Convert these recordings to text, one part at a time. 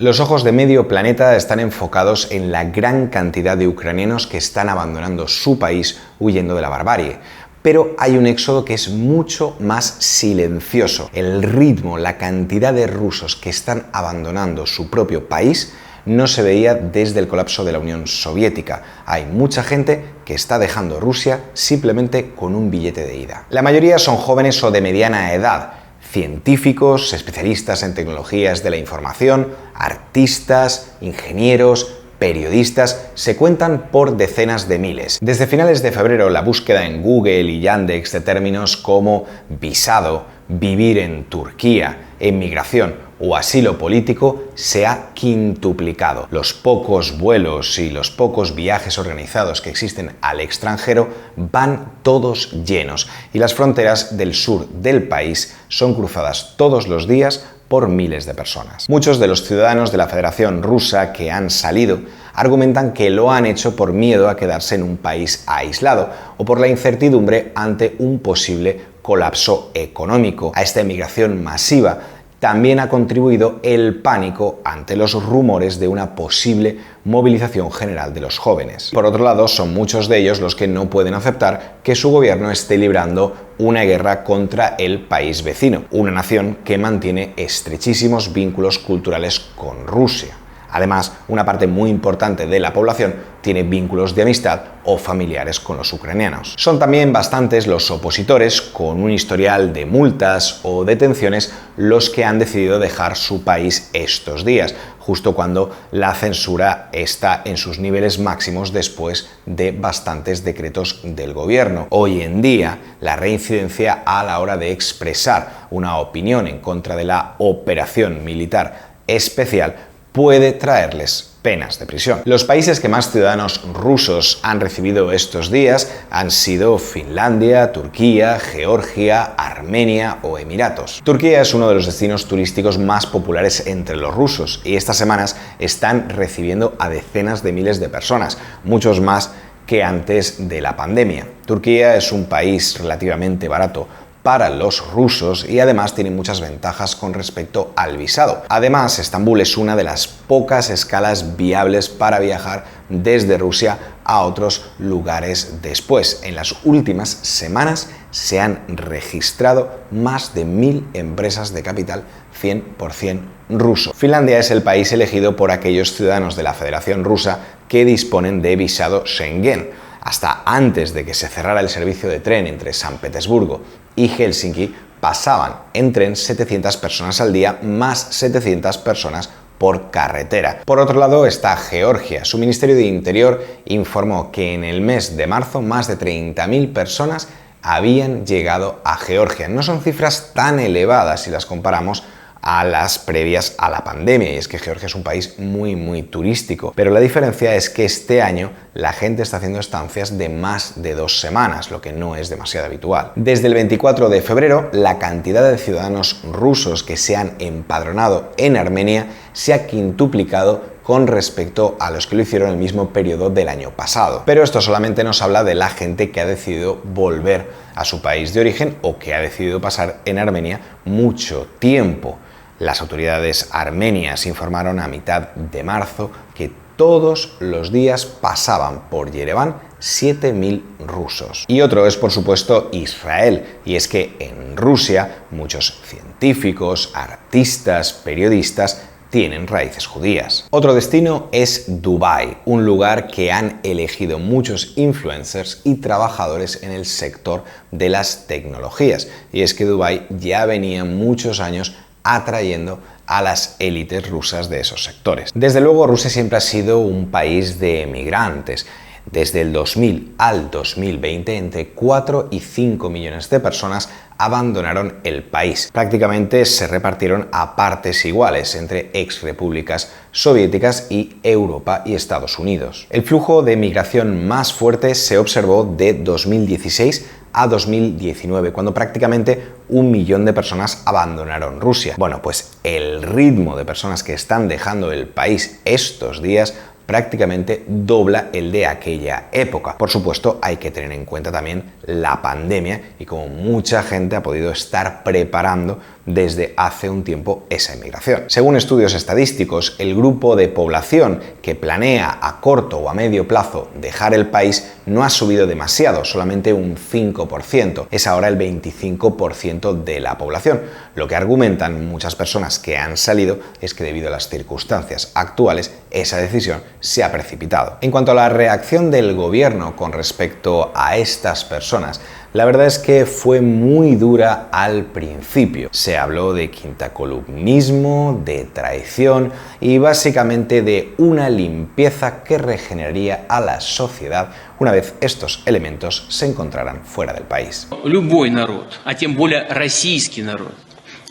Los ojos de medio planeta están enfocados en la gran cantidad de ucranianos que están abandonando su país huyendo de la barbarie. Pero hay un éxodo que es mucho más silencioso. El ritmo, la cantidad de rusos que están abandonando su propio país no se veía desde el colapso de la Unión Soviética. Hay mucha gente que está dejando Rusia simplemente con un billete de ida. La mayoría son jóvenes o de mediana edad. Científicos, especialistas en tecnologías de la información, artistas, ingenieros, periodistas, se cuentan por decenas de miles. Desde finales de febrero, la búsqueda en Google y Yandex de términos como visado, vivir en Turquía, emigración o asilo político se ha quintuplicado. Los pocos vuelos y los pocos viajes organizados que existen al extranjero van todos llenos y las fronteras del sur del país son cruzadas todos los días por miles de personas. Muchos de los ciudadanos de la Federación Rusa que han salido argumentan que lo han hecho por miedo a quedarse en un país aislado o por la incertidumbre ante un posible colapso económico. A esta emigración masiva también ha contribuido el pánico ante los rumores de una posible movilización general de los jóvenes. Por otro lado, son muchos de ellos los que no pueden aceptar que su gobierno esté librando una guerra contra el país vecino, una nación que mantiene estrechísimos vínculos culturales con Rusia. Además, una parte muy importante de la población tiene vínculos de amistad o familiares con los ucranianos. Son también bastantes los opositores con un historial de multas o detenciones los que han decidido dejar su país estos días, justo cuando la censura está en sus niveles máximos después de bastantes decretos del gobierno. Hoy en día, la reincidencia a la hora de expresar una opinión en contra de la operación militar especial puede traerles penas de prisión. Los países que más ciudadanos rusos han recibido estos días han sido Finlandia, Turquía, Georgia, Armenia o Emiratos. Turquía es uno de los destinos turísticos más populares entre los rusos y estas semanas están recibiendo a decenas de miles de personas, muchos más que antes de la pandemia. Turquía es un país relativamente barato para los rusos y además tiene muchas ventajas con respecto al visado. Además, Estambul es una de las pocas escalas viables para viajar desde Rusia a otros lugares después. En las últimas semanas se han registrado más de 1000 empresas de capital 100% ruso. Finlandia es el país elegido por aquellos ciudadanos de la Federación Rusa que disponen de visado Schengen. Hasta antes de que se cerrara el servicio de tren entre San Petersburgo y Helsinki, pasaban en tren 700 personas al día, más 700 personas por carretera. Por otro lado está Georgia. Su Ministerio de Interior informó que en el mes de marzo más de 30.000 personas habían llegado a Georgia. No son cifras tan elevadas si las comparamos a las previas a la pandemia, y es que Georgia es un país muy turístico, pero la diferencia es que este año la gente está haciendo estancias de más de 2 semanas, lo que no es demasiado habitual. Desde el 24 de febrero, la cantidad de ciudadanos rusos que se han empadronado en Armenia se ha quintuplicado con respecto a los que lo hicieron en el mismo periodo del año pasado. Pero esto solamente nos habla de la gente que ha decidido volver a su país de origen o que ha decidido pasar en Armenia mucho tiempo. Las autoridades armenias informaron a mitad de marzo que todos los días pasaban por Yerevan 7.000 rusos. Y otro es, por supuesto, Israel, y es que en Rusia muchos científicos, artistas, periodistas tienen raíces judías. Otro destino es Dubái, un lugar que han elegido muchos influencers y trabajadores en el sector de las tecnologías. Y es que Dubái ya venía muchos años atrayendo a las élites rusas de esos sectores. Desde luego, Rusia siempre ha sido un país de emigrantes. Desde el 2000 al 2020, entre 4 y 5 millones de personas abandonaron el país. Prácticamente se repartieron a partes iguales entre exrepúblicas soviéticas y Europa y Estados Unidos. El flujo de migración más fuerte se observó de 2016 a 2019, cuando prácticamente 1 millón de personas abandonaron Rusia. Bueno, pues el ritmo de personas que están dejando el país estos días prácticamente dobla el de aquella época. Por supuesto, hay que tener en cuenta también la pandemia y cómo mucha gente ha podido estar preparando desde hace un tiempo esa inmigración. Según estudios estadísticos, el grupo de población que planea a corto o a medio plazo dejar el país no ha subido demasiado, solamente un 5%. Es ahora el 25% de la población. Lo que argumentan muchas personas que han salido es que debido a las circunstancias actuales, esa decisión se ha precipitado. En cuanto a la reacción del gobierno con respecto a estas personas, la verdad es que fue muy dura al principio. Se habló de quintacolumnismo, de traición y básicamente de una limpieza que regeneraría a la sociedad una vez estos elementos se encontraran fuera del país. Любой народ, а тем более российский народ,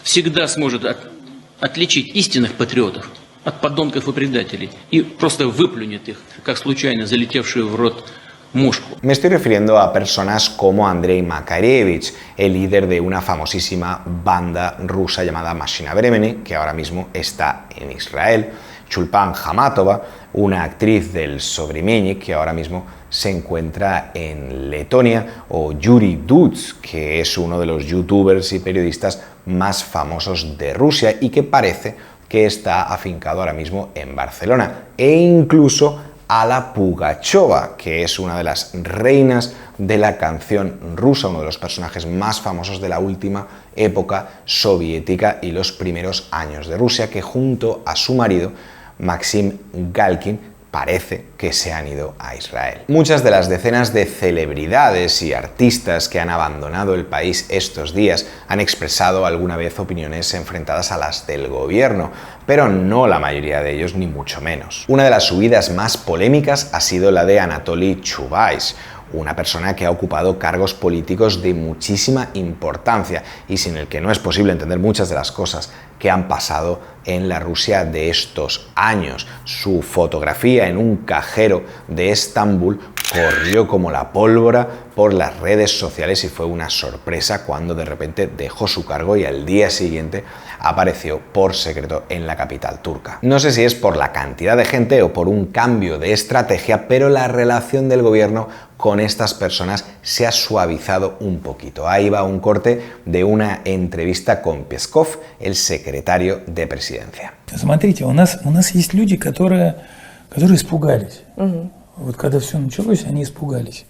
всегда сможет отличить истинных патриотов от подонков и предателей и просто выплюнет их, как случайно залетевшую в рот. Me estoy refiriendo a personas como Andrei Makarievich, el líder de una famosísima banda rusa llamada Mashina Vremeni, que ahora mismo está en Israel, Chulpan Hamatova, una actriz del Sovremeni, que ahora mismo se encuentra en Letonia, o Yuri Dudz, que es uno de los youtubers y periodistas más famosos de Rusia y que parece que está afincado ahora mismo en Barcelona, e incluso a la Pugacheva, que es una de las reinas de la canción rusa, uno de los personajes más famosos de la última época soviética y los primeros años de Rusia, que junto a su marido, Maxim Galkin, parece que se han ido a Israel. Muchas de las decenas de celebridades y artistas que han abandonado el país estos días han expresado alguna vez opiniones enfrentadas a las del gobierno, pero no la mayoría de ellos, ni mucho menos. Una de las subidas más polémicas ha sido la de Anatoly Chubais, una persona que ha ocupado cargos políticos de muchísima importancia y sin el que no es posible entender muchas de las cosas que han pasado en la Rusia de estos años. Su fotografía en un cajero de Estambul corrió como la pólvora por las redes sociales y fue una sorpresa cuando de repente dejó su cargo y al día siguiente apareció por secreto en la capital turca. No sé si es por la cantidad de gente o por un cambio de estrategia, pero la relación del gobierno con estas personas se ha suavizado un poquito. Ahí va un corte de una entrevista con Peskov, el secretario de presidencia. Смотрите, у нас есть люди, которые испугались. Вот когда все началось, они испугались.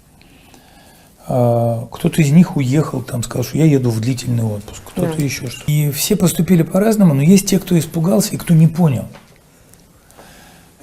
Кто-то из них уехал, там сказал, что я еду в длительный отпуск, кто-то еще что-то. И все поступили по-разному, но есть те, кто испугался и кто не понял.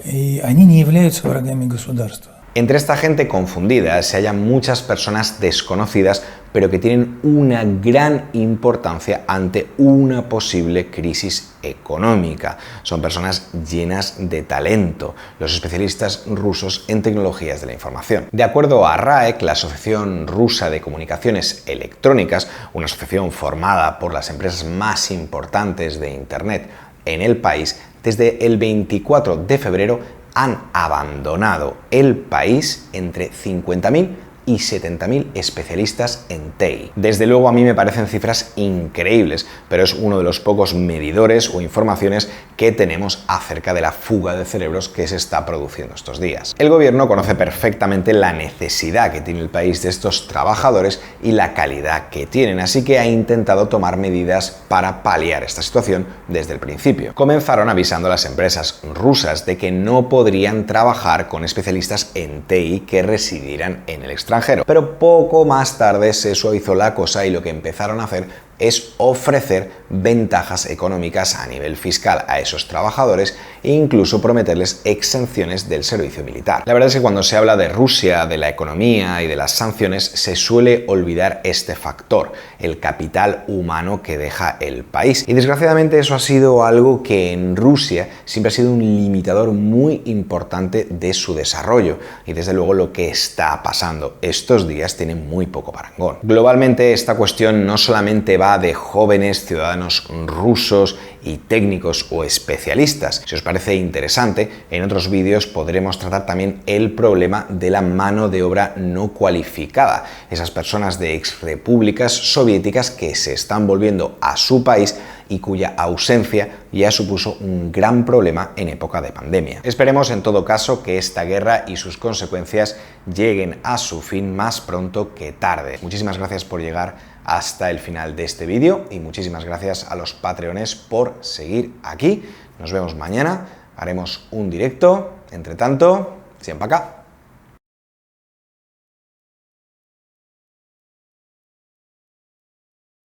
И они не являются врагами государства. Entre esta gente confundida se hallan muchas personas desconocidas, pero que tienen una gran importancia ante una posible crisis económica. Son personas llenas de talento, los especialistas rusos en tecnologías de la información. De acuerdo a RAEC, la Asociación Rusa de Comunicaciones Electrónicas, una asociación formada por las empresas más importantes de Internet en el país, desde el 24 de febrero han abandonado el país entre 50.000 y 70.000 especialistas en TI. Desde luego a mí me parecen cifras increíbles, pero es uno de los pocos medidores o informaciones que tenemos acerca de la fuga de cerebros que se está produciendo estos días. El gobierno conoce perfectamente la necesidad que tiene el país de estos trabajadores y la calidad que tienen, así que ha intentado tomar medidas para paliar esta situación desde el principio. Comenzaron avisando a las empresas rusas de que no podrían trabajar con especialistas en TI que residieran en el extranjero. Pero poco más tarde se suavizó la cosa y lo que empezaron a hacer es ofrecer ventajas económicas a nivel fiscal a esos trabajadores e incluso prometerles exenciones del servicio militar. La verdad es que cuando se habla de Rusia, de la economía y de las sanciones, se suele olvidar este factor, el capital humano que deja el país. Y desgraciadamente eso ha sido algo que en Rusia siempre ha sido un limitador muy importante de su desarrollo. Y desde luego lo que está pasando estos días tiene muy poco parangón. Globalmente esta cuestión no solamente va de jóvenes ciudadanos rusos y técnicos o especialistas. Si os parece interesante, en otros vídeos podremos tratar también el problema de la mano de obra no cualificada, esas personas de exrepúblicas soviéticas que se están volviendo a su país y cuya ausencia ya supuso un gran problema en época de pandemia. Esperemos en todo caso que esta guerra y sus consecuencias lleguen a su fin más pronto que tarde. Muchísimas gracias por llegar hasta el final de este vídeo y muchísimas gracias a los patreones por seguir aquí. Nos vemos mañana, haremos un directo. Entre tanto, siempre acá.